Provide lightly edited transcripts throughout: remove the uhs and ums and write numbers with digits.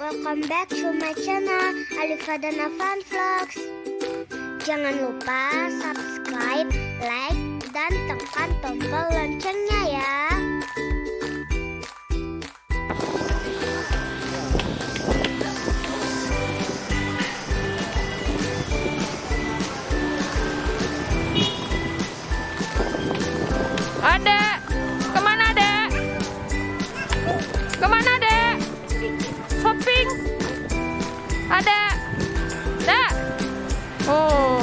welcome back to my channel Alifa dan Avan Vlogs. Jangan lupa subscribe, like, dan tekan tombol loncengnya ya. Adek, kemana Dek? Kemana Dek? Shopping? Adek, Dek? Oh.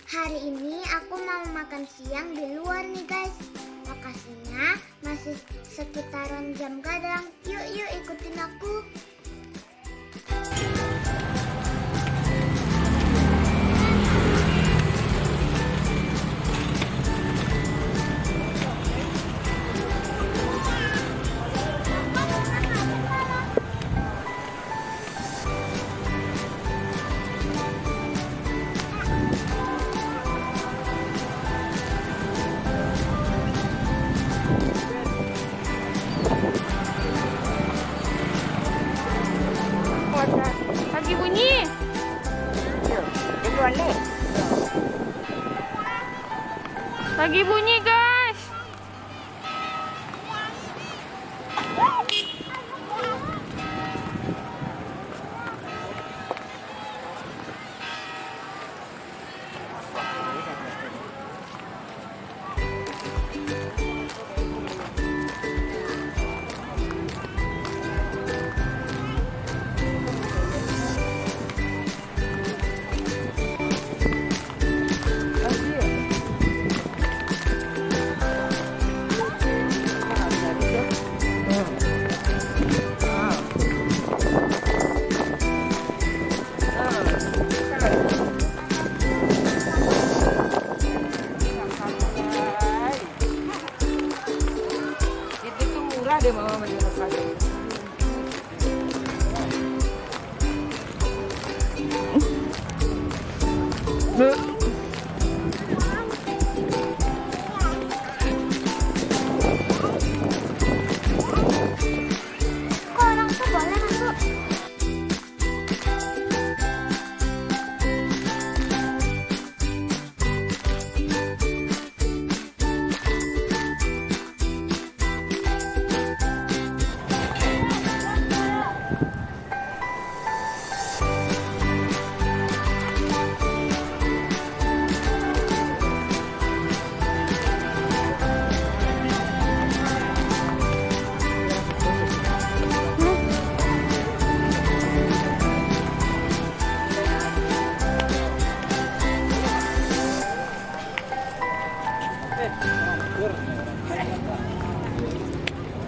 Hari ini aku mau makan siang di luar nih guys. Lokasinya masih sekitaran jam gadang. Yuk ikutin aku. Lagi bunyi. Lagi bunyi guys. Dia mama menjelaskan. Kok orang tuh boleh masuk?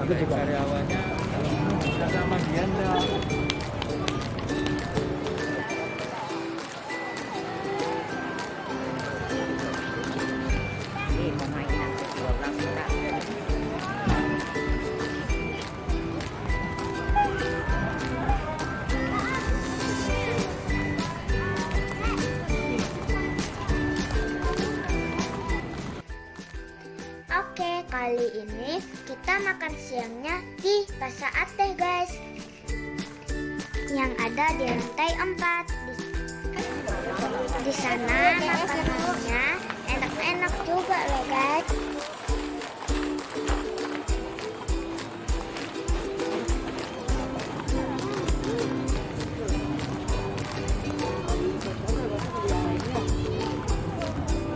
Aku juga karyawannya sama dia enggak. Ini pemainan kedua belas berat. Oke, kali ini kita makan siangnya di Dipasa Ateh guys, yang ada di lantai 4. Di sana makanannya enak-enak juga loh guys.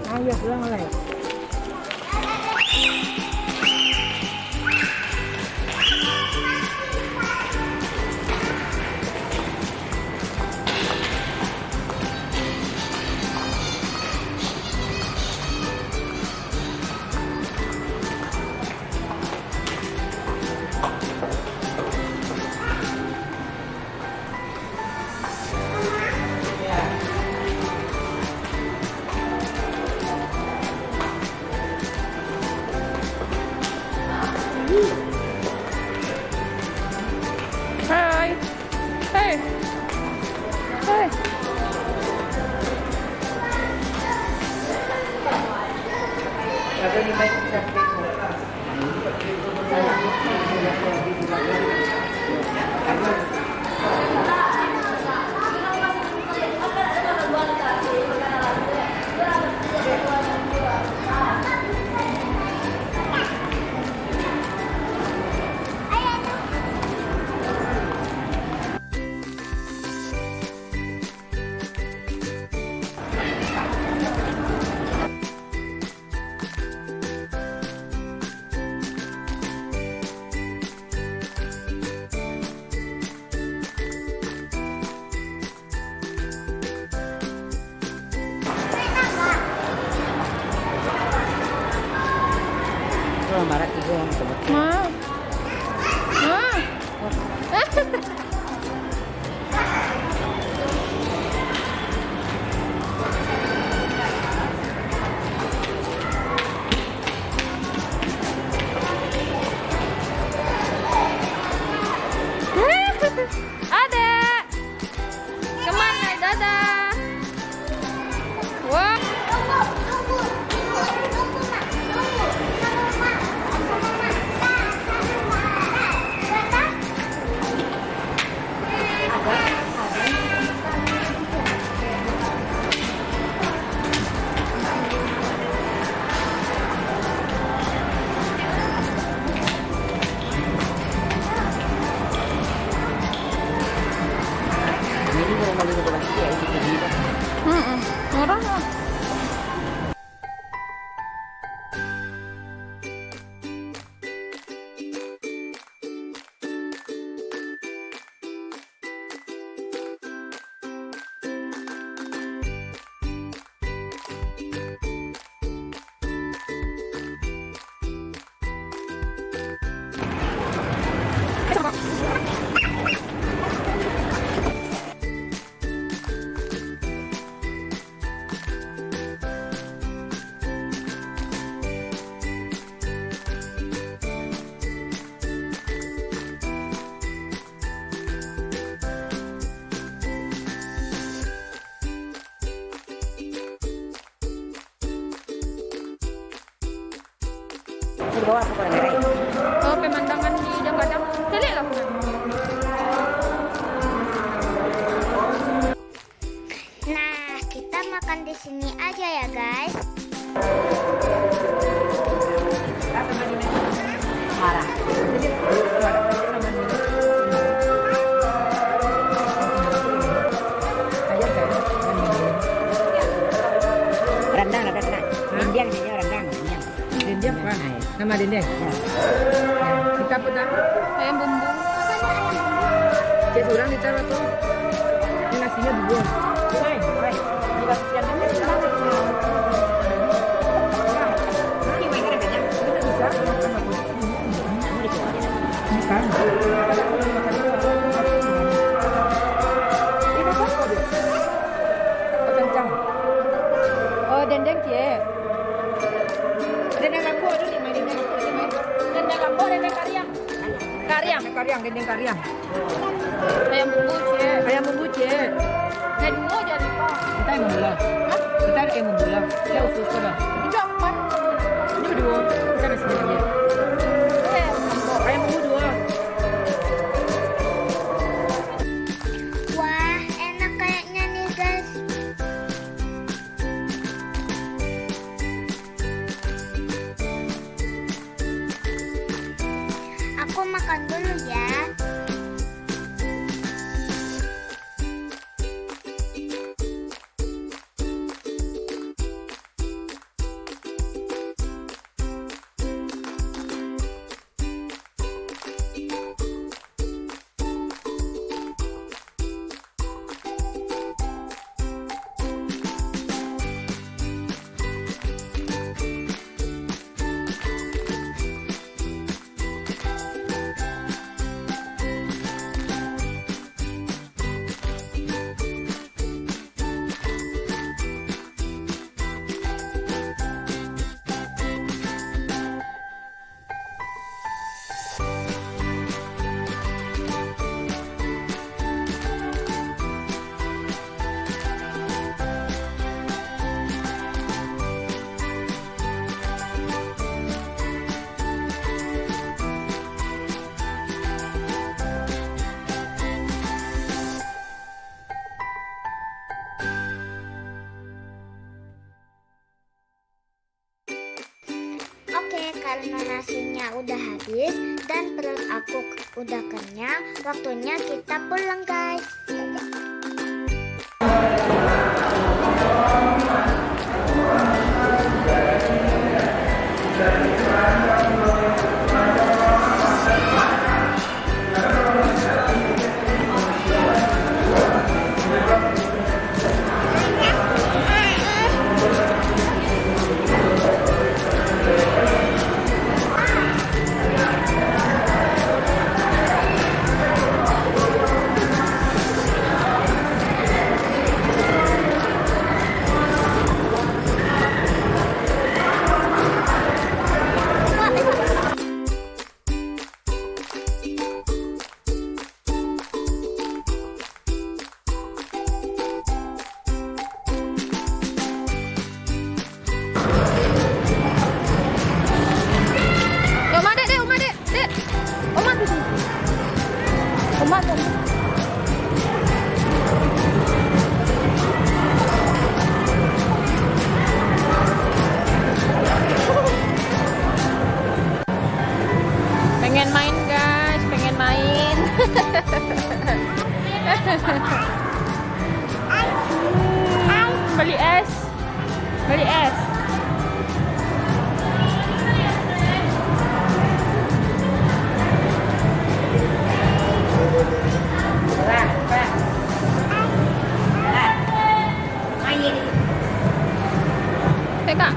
Ayo pulang lah. Hei. Hei. Marat itu yang sebut. Ma. Ma. Adek. Kemana? Dadah. Wah. Ini mau balik ke belakang ya itu dia. Murah lah. Di bawah apa pada merah? Oh, pemandangan di gadang. Telik lah. Nah, kita makan di sini aja ya, guys. Marah. Rendang ada kena. Dendeng ini rendang. Dendeng apa? Nama dendeng. Kita putar. Ayam bumbu. Jadi orang ditaruh tuh. Ini nasinya bubur. Baik. Ini batu yang dendeng. Ini main rendangnya. Kita bisa. Bukan. Ini apa kok dia? Kencang. Oh, dendeng cie. Dendeng kampung ada nih, main dendeng kampung ada main. Dendeng kampung, dendeng kariang. Kariang. Dendeng kariang. Ayam bumbu cie. Ayam bumbu cie. Nah, dulu aja lupa. Kita yang membelah. Kita yang membelah. Ya usus sudah. Tiga empat. Ini dua. Kita masih lagi. Ayam bumbu dua. Wah, enak kayaknya nih, guys. Aku makan dulu ya. karena nasinya udah habis dan perut aku udah kenyang, waktunya kita pulang guys. Pengen main guys, pengen main. Beli es, beli es. Kak.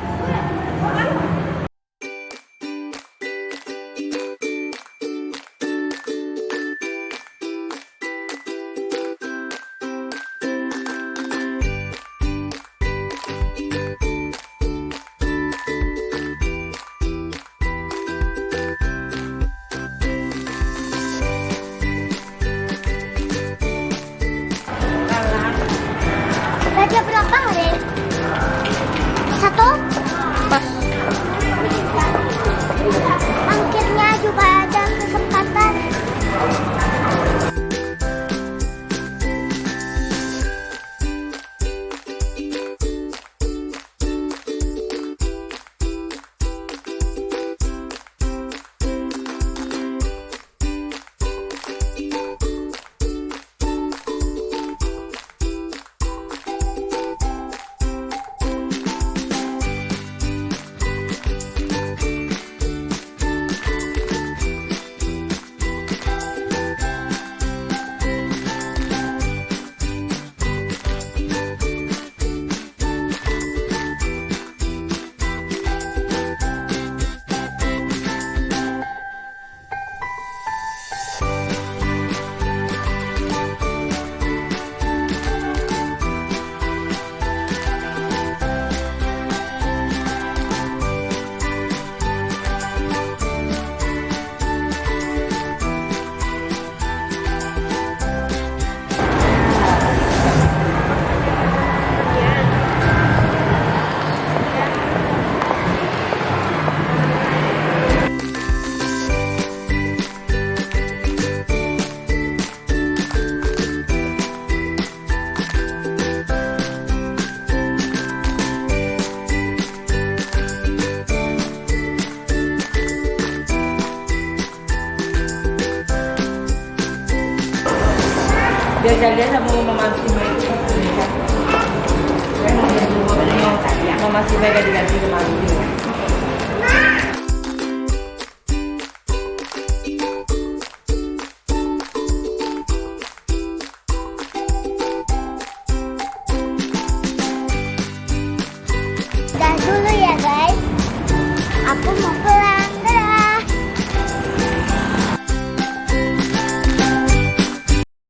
Raja berapa hari? Satu? Pas. Akhirnya juga ada kesempatan. Dia jalan sama Mama Simai itu kan. Mama Simai kan diganti ke Mama Simai. Dah dulu ya guys. Aku mau